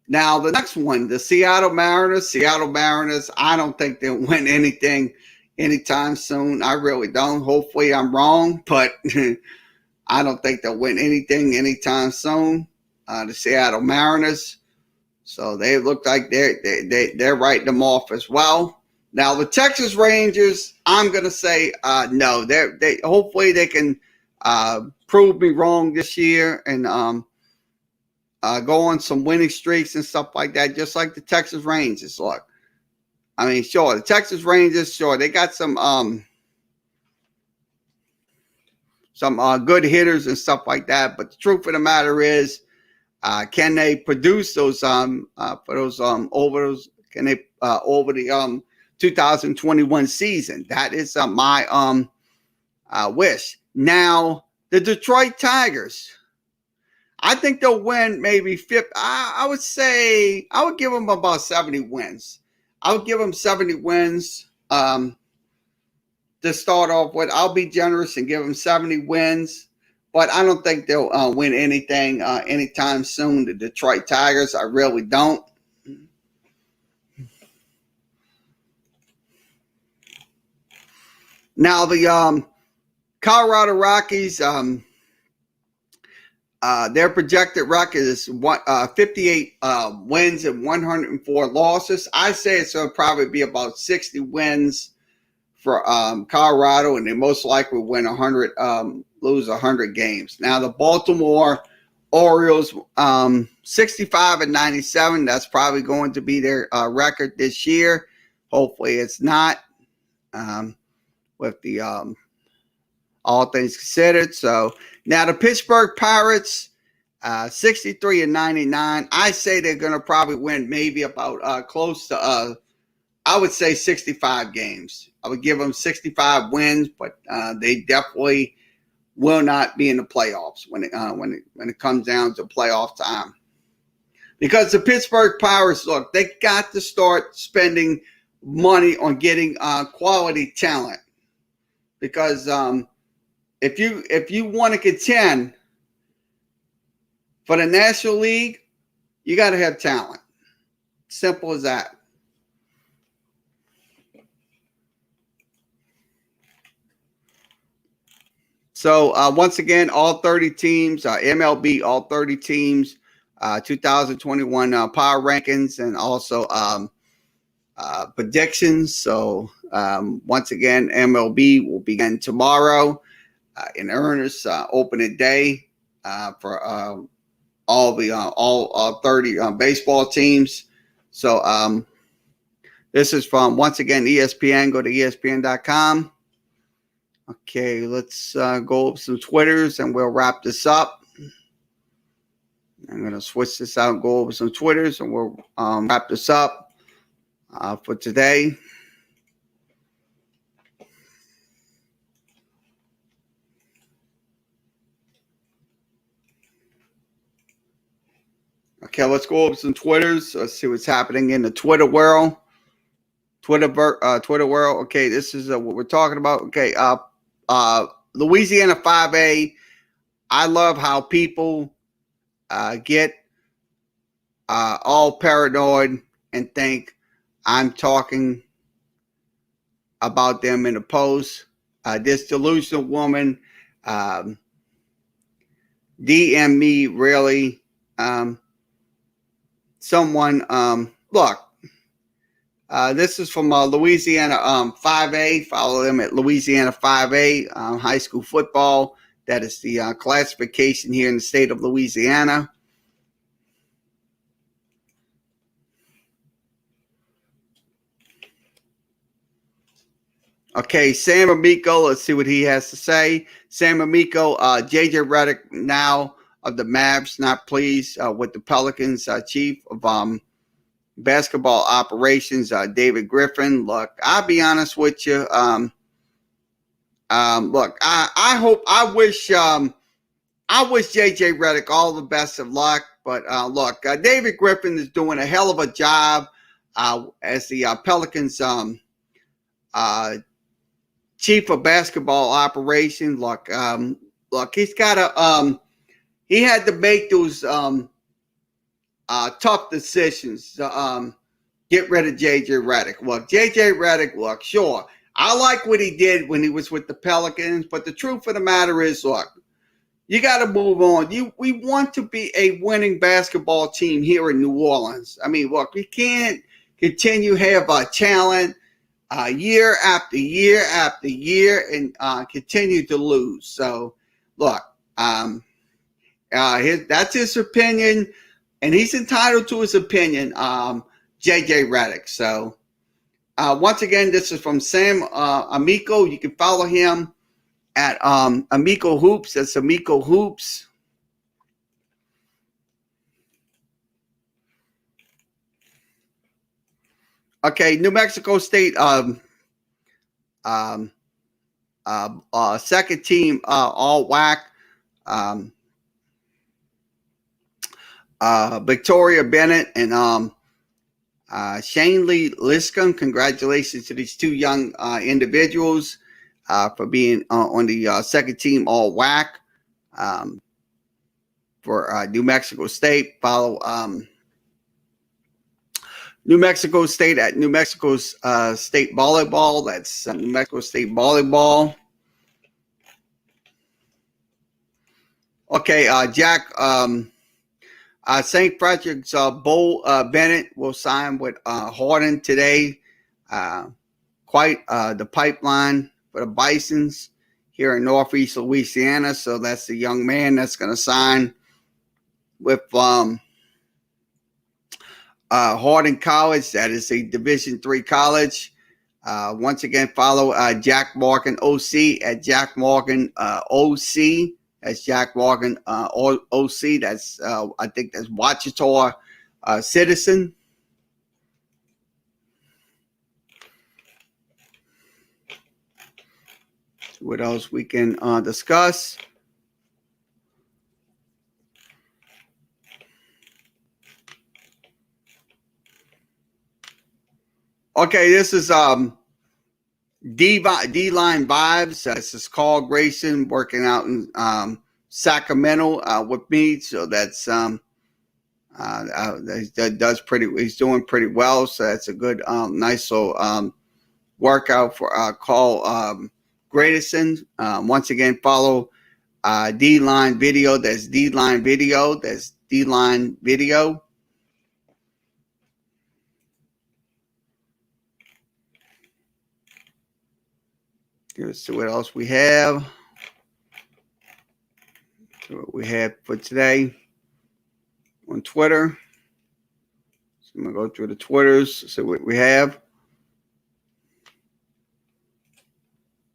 Now, the next one, the Seattle Mariners. Seattle Mariners, I don't think they'll win anything anytime soon. I really don't. Hopefully, I'm wrong, but I don't think they'll win anything anytime soon. The Seattle Mariners. So they look like they're writing them off as well. Now, the Texas Rangers, I'm going to say no. They hopefully they can prove me wrong this year and go on some winning streaks and stuff like that, just like the Texas Rangers. Look, I mean, sure, the Texas Rangers, sure, they got some good hitters and stuff like that. But the truth of the matter is, can they produce those over the 2021 season? That is my wish. Now, the Detroit Tigers, I think they'll win maybe 50. I would say I would give them about 70 wins. I would give them 70 wins to start off with. I'll be generous and give them 70 wins, but I don't think they'll win anything anytime soon. The Detroit Tigers, I really don't. Now, the Colorado Rockies, their projected record is 58 wins and 104 losses. I say it's going to probably be about 60 wins for Colorado, and they most likely win 100, lose 100 games. Now, the Baltimore Orioles, 65-97. That's probably going to be their record this year. Hopefully, it's not. With the all things considered. So now the Pittsburgh Pirates, 63-99. I say they're going to probably win maybe about close to, I would say 65 games. I would give them 65 wins, but they definitely will not be in the playoffs when it comes down to playoff time. Because the Pittsburgh Pirates, look, they got to start spending money on getting quality talent. Because if you want to contend for the National League, you got to have talent. Simple as that. So once again, all 30 teams, MLB, all 30 teams, 2021 power rankings, and also predictions. So once again, MLB will begin tomorrow in earnest, opening day for all 30 baseball teams. So this is from, once again, ESPN. Go to ESPN.com. Okay, let's go over some Twitters and we'll wrap this up. I'm going to switch this out and go over some Twitters and we'll wrap this up for today. Okay, let's go over some Twitters. Let's see what's happening in the Twitter world. Twitter world. Okay, this is what we're talking about. Okay, Louisiana 5A. I love how people get all paranoid and think I'm talking about them in the post. This delusional woman DM me really. Look, this is from Louisiana 5A. Follow them at Louisiana 5A high school football. That is the classification here in the state of Louisiana. Okay, Sam Amico, let's see what he has to say. Sam Amico, JJ Redick now of the Mavs, not pleased with the Pelicans chief of basketball operations, David Griffin. Look, I'll be honest with you. Look, I wish JJ Redick all the best of luck. But look, David Griffin is doing a hell of a job as the Pelicans chief of basketball operations. Look, he's got to he had to make those tough decisions to get rid of JJ Redick. Look, JJ Redick, look, sure, I like what he did when he was with the Pelicans, but the truth of the matter is, look, you got to move on. We want to be a winning basketball team here in New Orleans. I mean, look, we can't continue to have talent year after year after year and continue to lose. So, look, that's his opinion, and he's entitled to his opinion, JJ Redick. So, once again, this is from Sam Amico. You can follow him at Amico Hoops. That's Amico Hoops. Okay, New Mexico State second team all WAC. Victoria Bennett and Shane Lee Liscombe. Congratulations to these two young individuals for being on the second team all WAC for New Mexico State. Follow New Mexico State at New Mexico State Volleyball. That's New Mexico State Volleyball. Okay, Jack St. Frederick's Bull Bennett will sign with Hardin today. Quite the pipeline for the Bisons here in Northeast Louisiana. So that's the young man that's going to sign with Hardin College. That is a Division III college. Once again, follow Jack Morgan OC at Jack Morgan OC. That's Jack Morgan OC. That's I think that's Ouachita Citizen. What else we can discuss? Okay, this is D-Line Vibes. This is Carl Grayson working out in Sacramento with me. So that's that does pretty. He's doing pretty well. So that's a good, nice little workout for Carl Grayson. Once again, follow D-Line Video. That's D-Line Video. That's D-Line Video. Let's see what else we have. See what we have for today on Twitter. So I'm gonna go through the Twitters, see what we have.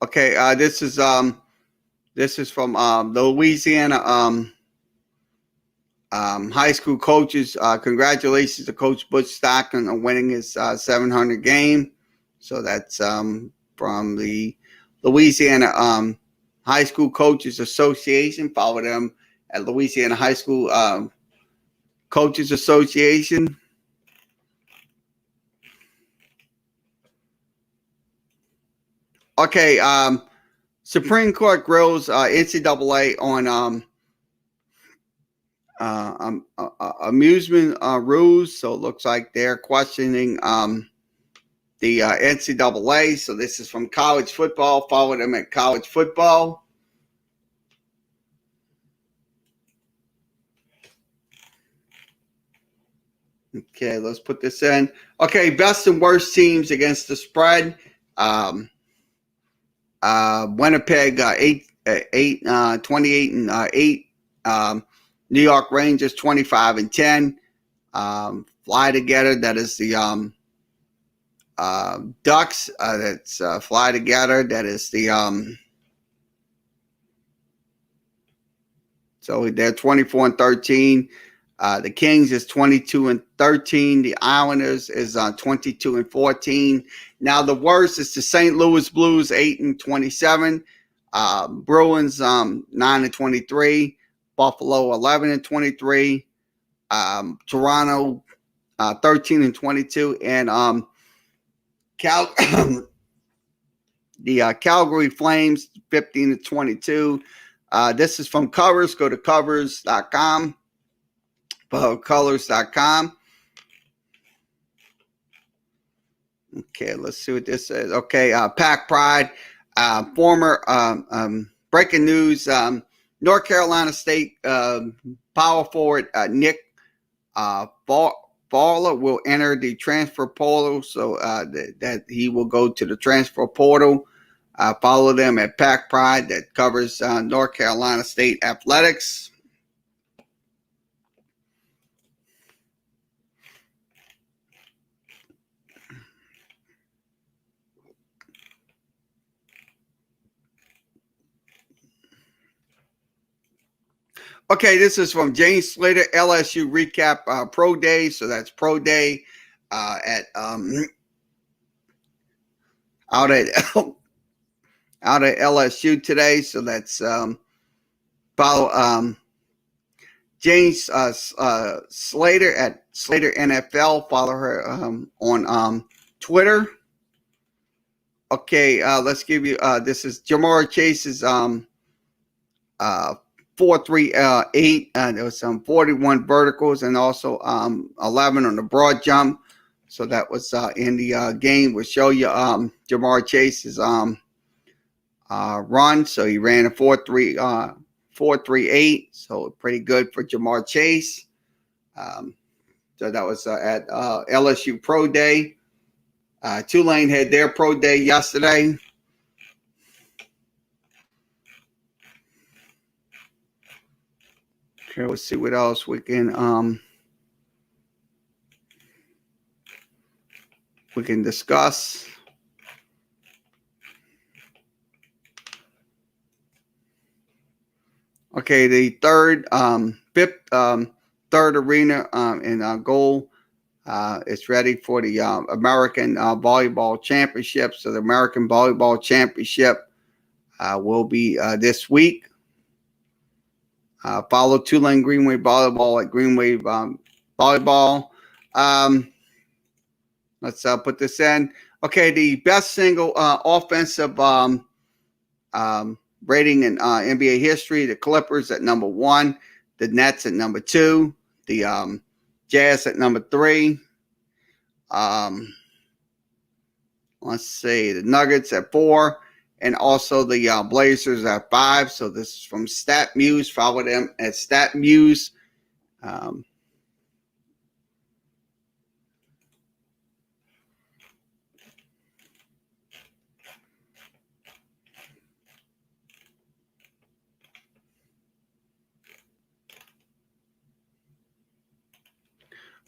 Okay, this is from the Louisiana high school coaches. Congratulations to Coach Butch Stockton on winning his 700 game. So that's from the Louisiana High School Coaches Association. Follow them at Louisiana High School Coaches Association. Okay, Supreme Court grills NCAA on amusement rules. So it looks like they're questioning the NCAA. So this is from college football. Follow them at college football. Okay, let's put this in. Okay, best and worst teams against the spread. Winnipeg 28 and 8. New York Rangers 25-10. Fly together. That is the Ducks. That's fly together. That is the so they're 24-13. The Kings is 22-13. The Islanders is 22-14. Now the worst is the St. Louis Blues 8-27. Bruins 9-23. Buffalo 11-23. Toronto 13-22, and the Calgary Flames 15-22. This is from Covers. Go to covers.com. Colors.com. Okay, let's see what this says. Okay, Pack Pride. Former breaking news. North Carolina State power forward Nick Fowler will enter the transfer portal, so that he will go to the transfer portal. Follow them at Pack Pride that covers North Carolina State athletics. Okay, this is from James Slater, LSU recap pro day. So that's pro day at out at LSU today. So that's follow James Slater at Slater NFL. Follow her on Twitter. Okay, let's give you this is Jamar Chase's 4.38. There was some 41 verticals and also 11 on the broad jump. So that was in the game. We'll show you Jamar Chase's run. So he ran a 4.38. So pretty good for Jamar Chase. So that was at LSU Pro Day. Tulane had their Pro Day yesterday. Okay, let's see what else we can discuss. Okay, the third arena in goal is ready for the American Volleyball Championship. So the American Volleyball Championship will be this week. Follow Tulane Greenway Volleyball at Greenway Volleyball. Let's put this in. Okay, the best single offensive rating in NBA history. The Clippers at number 1. The Nets at number 2. The Jazz at number 3. Let's see. The Nuggets at 4. And also the Blazers at 5. So this is from StatMuse. Follow them at StatMuse.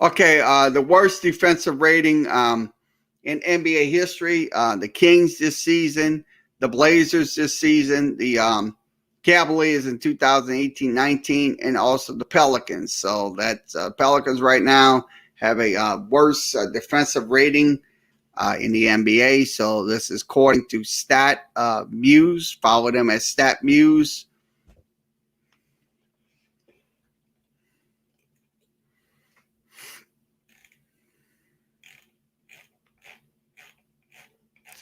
Okay, the worst defensive rating in NBA history. The Kings this season. The Blazers this season, the Cavaliers in 2018-19, and also the Pelicans. So that's Pelicans right now have a worse defensive rating in the NBA. So this is according to StatMuse. Follow them at StatMuse.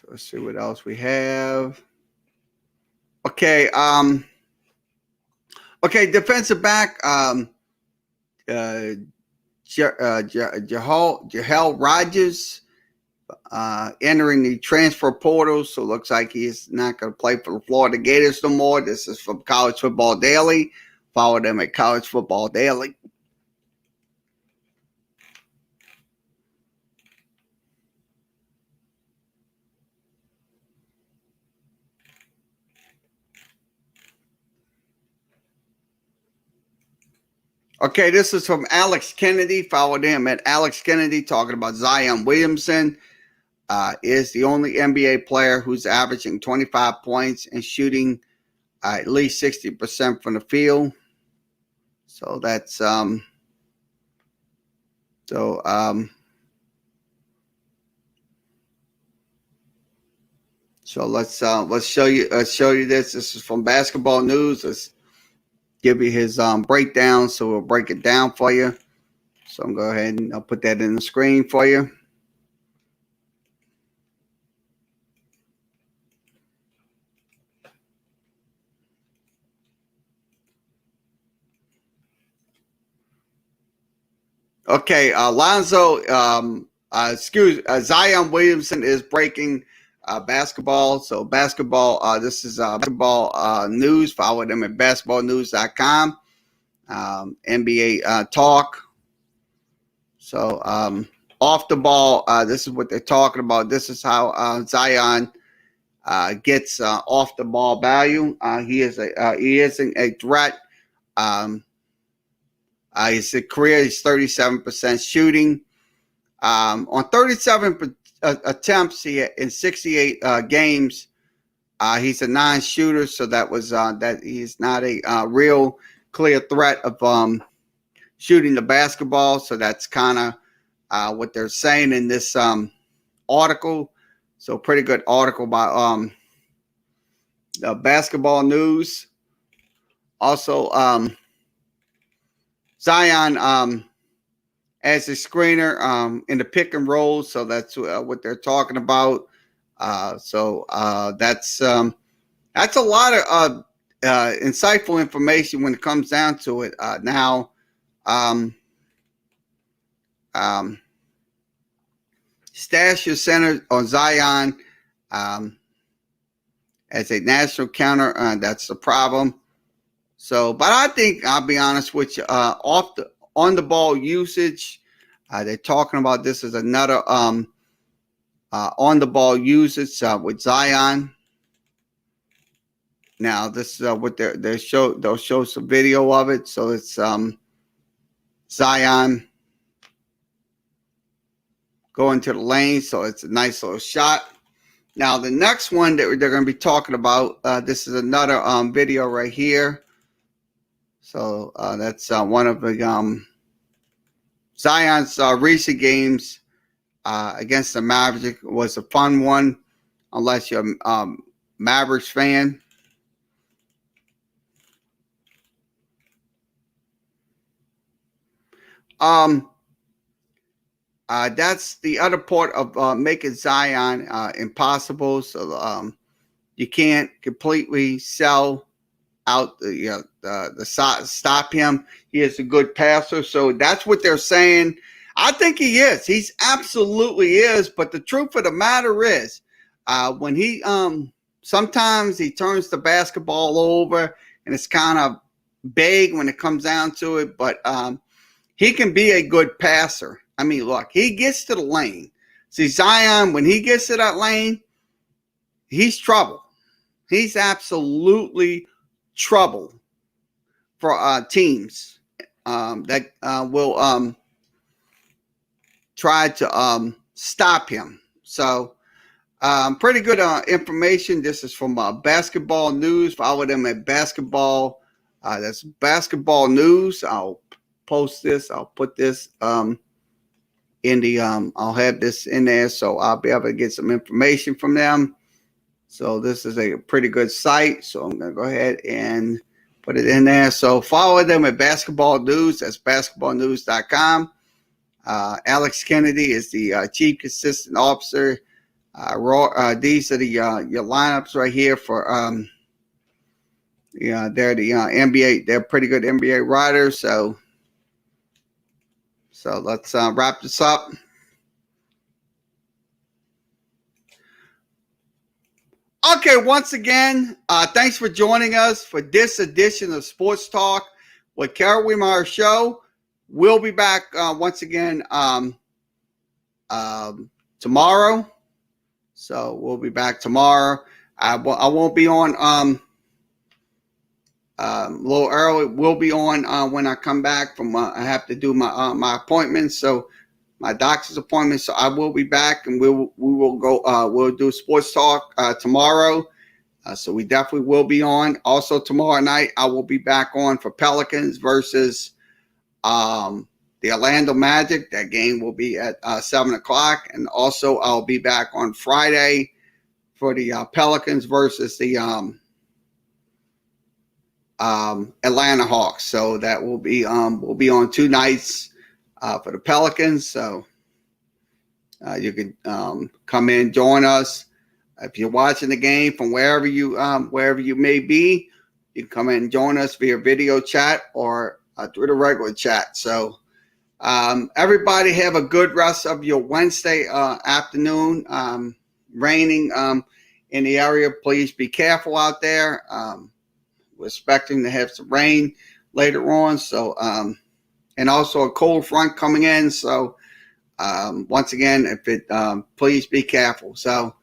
Let's see what else we have. Okay. Okay. Defensive back. Jahel Rogers entering the transfer portal. So it looks like he's not going to play for the Florida Gators no more. This is from College Football Daily. Follow them at College Football Daily. Okay, this is from Alex Kennedy. Follow him at Alex Kennedy, talking about Zion Williamson. Is the only NBA player who's averaging 25 points and shooting at least 60% from the field. So that's so let's show you this. This is from Basketball News. Let's give you his breakdown. So we'll break it down for you. So I'm going to go ahead and I'll put that in the screen for you. Okay, Zion Williamson is breaking basketball. So basketball, this is basketball news. Follow them at basketballnews.com. NBA talk. So off the ball, this is what they're talking about. This is how Zion gets off the ball value. He isn't a threat. His career is 37% shooting. On 37 attempts in 68 games, he's a non-shooter, so that was that he's not a real clear threat of shooting the basketball. So that's kind of what they're saying in this article. So pretty good article by the Basketball News. Also, Zion as a screener in the pick and roll. So that's what they're talking about. So that's a lot of insightful information when it comes down to it. Now, stash your center on Zion as a national counter. That's the problem. So, but I think I'll be honest with you. On the ball usage, they're talking about this as another on the ball usage with Zion. Now, this is what they'll show some video of it. So it's Zion going to the lane. So it's a nice little shot. Now, the next one that they're going to be talking about, this is another video right here. So that's one of the Zion's recent games against the Mavericks was a fun one, unless you're a Mavericks fan. That's the other part of making Zion impossible. So you can't completely sell out stop him. He is a good passer. So that's what they're saying. I think he is. He's absolutely is. But the truth of the matter is, when he sometimes he turns the basketball over and it's kind of vague when it comes down to it. But he can be a good passer. I mean, look, he gets to the lane. See, Zion, when he gets to that lane, he's trouble. He's absolutely trouble for teams that will try to stop him. So pretty good information. This is from Basketball News. Follow them at Basketball. That's Basketball News. I'll post this. I'll put this in the I'll have this in there, so I'll be able to get some information from them. So this is a pretty good site. So I'm going to go ahead and put it in there. So follow them at Basketball News. That's basketballnews.com. Alex Kennedy is the Chief Assistant Officer. These are the your lineups right here for they're the NBA. They're pretty good NBA writers. So let's wrap this up. Okay, once again, thanks for joining us for this edition of Sports Talk with Kerry Wehmeyer Show. We'll be back once again tomorrow. So we'll be back tomorrow. I won't be on a little early. We'll be on when I come back from. I have to do my appointments, so my doctor's appointment. So I will be back, and we will go. We'll do Sports Talk tomorrow. So we definitely will be on. Also tomorrow night, I will be back on for Pelicans versus the Orlando Magic. That game will be at 7 o'clock. And also I'll be back on Friday for the Pelicans versus the Atlanta Hawks. So that will be we'll be on 2 nights for the Pelicans. So you can come in, join us. If you're watching the game from wherever you may be, you can come in and join us via video chat or through the regular chat. So everybody have a good rest of your Wednesday afternoon. Raining in the area. Please be careful out there. We're expecting to have some rain later on. So and also a cold front coming in. So once again, if it please be careful. So